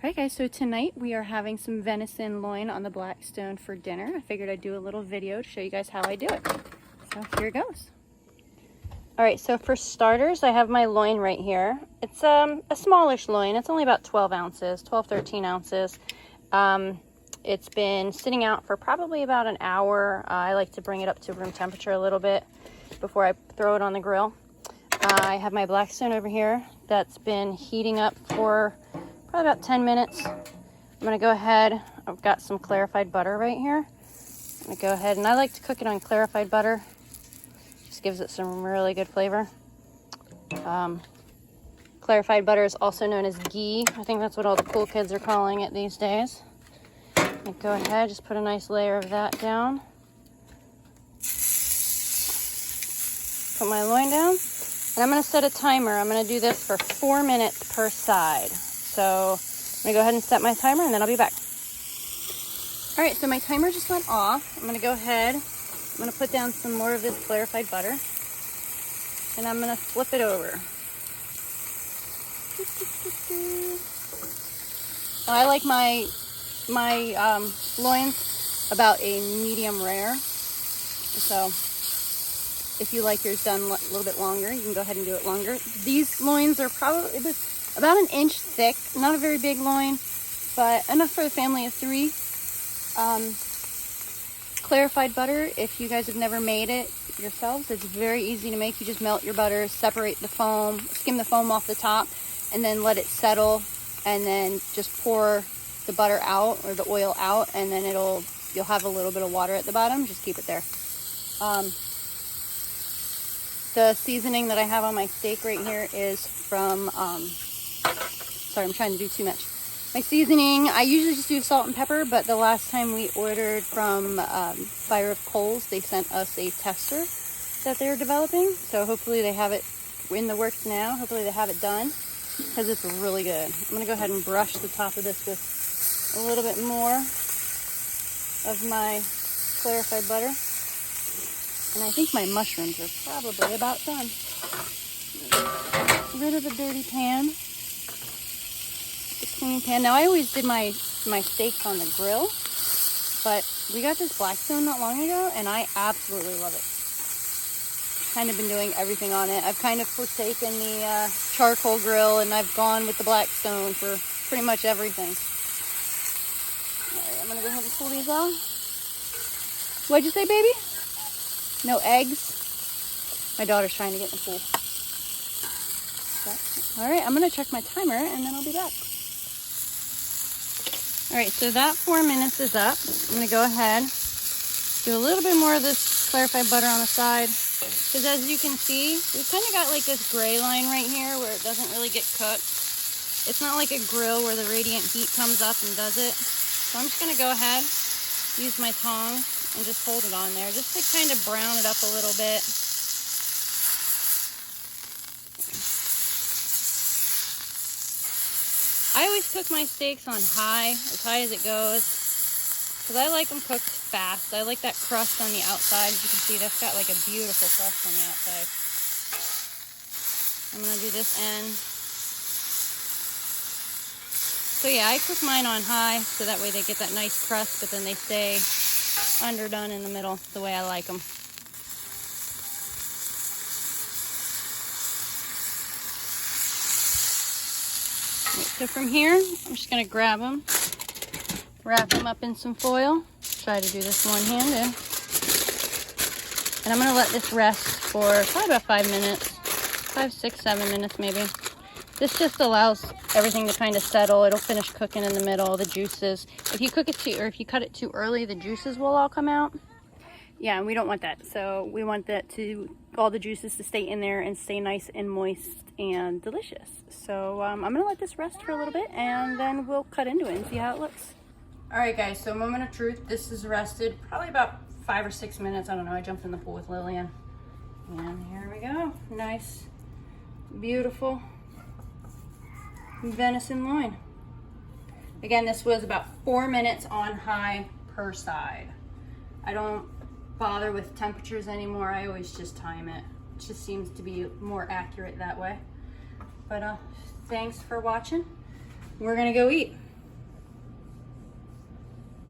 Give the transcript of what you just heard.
Alright guys, so tonight we are having some venison loin on the blackstone for dinner. I figured I'd do a little video to show you guys how I do it. So here it goes. Alright, so for starters, I have my loin right here. It's a smallish loin. It's only about 12 ounces, 12, 13 ounces. It's been sitting out for probably about an hour. I like to bring it up to room temperature a little bit before I throw it on the grill. I have my blackstone over here that's been heating up for probably about 10 minutes. I'm gonna go ahead, I've got some clarified butter right here. I'm gonna go ahead, and I like to cook it on clarified butter. Just gives it some really good flavor. Clarified butter is also known as ghee. I think that's what all the cool kids are calling it these days. Go ahead, just put a nice layer of that down. Put my loin down, and I'm gonna set a timer. I'm gonna do this for 4 minutes per side. So I'm gonna go ahead and set my timer, and then I'll be back. All right, so my timer just went off. I'm gonna go ahead, I'm gonna put down some more of this clarified butter, and I'm gonna flip it over. I like my loins about a medium rare. So if you like yours done a little bit longer, you can go ahead and do it longer. These loins are probably about an inch thick, not a very big loin, but enough for a family of 3. Clarified butter, if you guys have never made it yourselves, it's very easy to make. You just melt your butter, separate the foam, skim the foam off the top, and then let it settle, and then just pour the butter out or the oil out, and then you'll have a little bit of water at the bottom. Just keep it there. The seasoning that I have on my steak right here is from sorry, I'm trying to do too much. My seasoning, I usually just do salt and pepper, but the last time we ordered from Fire of Coals, they sent us a tester that they're developing. So hopefully they have it in the works now. Hopefully they have it done, because it's really good. I'm gonna go ahead and brush the top of this with a little bit more of my clarified butter. And I think my mushrooms are probably about done. Get rid of the dirty pan. The clean pan. Now I always did my steaks on the grill, but we got this blackstone not long ago, and I absolutely love it. Kind of been doing everything on it. I've kind of forsaken the charcoal grill, and I've gone with the blackstone for pretty much everything. Alright, I'm gonna go ahead and pull these off. What'd you say, baby? No eggs? My daughter's trying to get in the pool. Alright, I'm gonna check my timer, and then I'll be back. Alright, so that 4 minutes is up. I'm gonna go ahead, do a little bit more of this clarified butter on the side. Because as you can see, we've kind of got like this gray line right here where it doesn't really get cooked. It's not like a grill where the radiant heat comes up and does it. So I'm just going to go ahead, use my tongs, and just hold it on there just to kind of brown it up a little bit. I always cook my steaks on high, as high as it goes, because I like them cooked fast. I like that crust on the outside. As you can see, that's got like a beautiful crust on the outside. I'm going to do this end. So yeah, I cook mine on high, so that way they get that nice crust, but then they stay underdone in the middle, the way I like them. So from here, I'm just going to grab them, wrap them up in some foil, try to do this one-handed, and I'm going to let this rest for probably about 5 minutes, 5, 6, 7 minutes maybe. This just allows everything to kind of settle. It'll finish cooking in the middle, the juices. If you cook it too, or if you cut it too early, the juices will all come out. Yeah, and we don't want that. So we want that all the juices to stay in there and stay nice and moist and delicious. So I'm gonna let this rest for a little bit, and then we'll cut into it and see how it looks. All right, guys, so moment of truth. This is rested probably about 5 or 6 minutes. I don't know, I jumped in the pool with Lillian. And here we go. Nice, beautiful venison loin. Again, this was about 4 minutes on high per side. I don't bother with temperatures anymore. I always just time it. It just seems to be more accurate that way. But thanks for watching. We're gonna go eat.